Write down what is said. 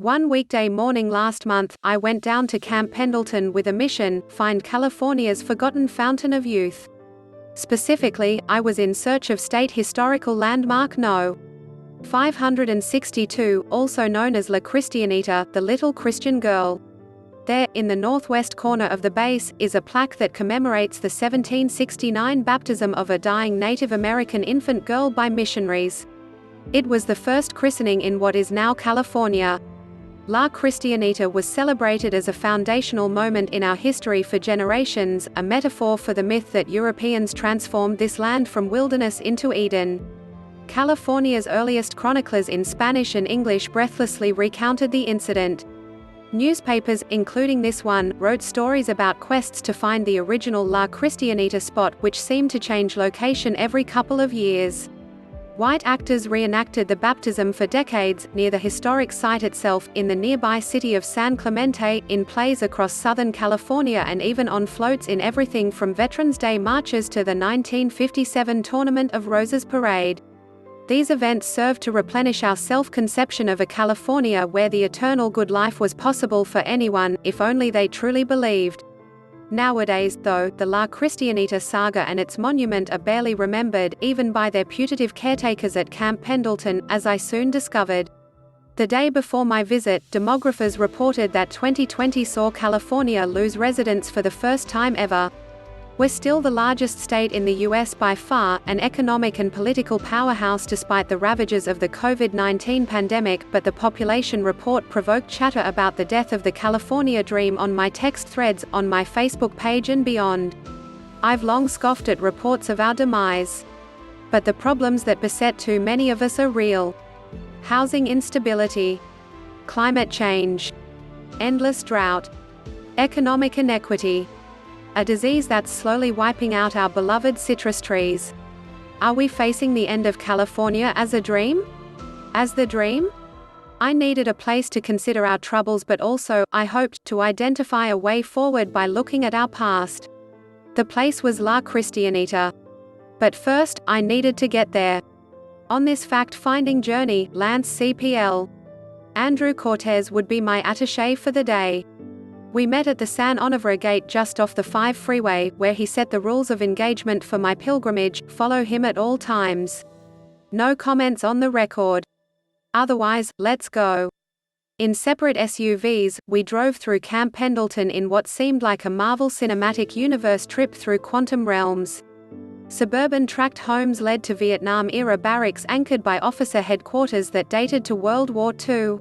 One weekday morning last month, I went down to Camp Pendleton with a mission: find California's forgotten fountain of youth. Specifically, I was in search of state historical landmark No. 562, also known as La Cristianita, the Little Christian Girl. There, in the northwest corner of the base, is a plaque that commemorates the 1769 baptism of a dying Native American infant girl by missionaries. It was the first christening in what is now California. La Cristianita was celebrated as a foundational moment in our history for generations, a metaphor for the myth that Europeans transformed this land from wilderness into Eden. California's earliest chroniclers in Spanish and English breathlessly recounted the incident. Newspapers, including this one, wrote stories about quests to find the original La Cristianita spot, which seemed to change location every couple of years. White actors reenacted the baptism for decades, near the historic site itself, in the nearby city of San Clemente, in plays across Southern California, and even on floats in everything from Veterans Day marches to the 1957 Tournament of Roses parade. These events served to replenish our self-conception of a California where the eternal good life was possible for anyone, if only they truly believed. Nowadays, though, the La Cristianita saga and its monument are barely remembered, even by their putative caretakers at Camp Pendleton, as I soon discovered. The day before my visit, demographers reported that 2020 saw California lose residents for the first time ever. We're still the largest state in the US by far, an economic and political powerhouse despite the ravages of the COVID-19 pandemic, but the population report provoked chatter about the death of the California dream on my text threads, on my Facebook page and beyond. I've long scoffed at reports of our demise. But the problems that beset too many of us are real. Housing instability, climate change, endless drought, economic inequity. A disease that's slowly wiping out our beloved citrus trees. Are we facing the end of California as a dream? As the dream? I needed a place to consider our troubles, but also, I hoped, to identify a way forward by looking at our past. The place was La Cristianita. But first, I needed to get there. On this fact-finding journey, Lance CPL. Andrew Cortez would be my attaché for the day. We met at the San Onofre gate just off the 5 freeway, where he set the rules of engagement for my pilgrimage: follow him at all times. No comments on the record. Otherwise, let's go. In separate SUVs, we drove through Camp Pendleton in what seemed like a Marvel Cinematic Universe trip through quantum realms. Suburban tract homes led to Vietnam-era barracks anchored by officer headquarters that dated to World War II.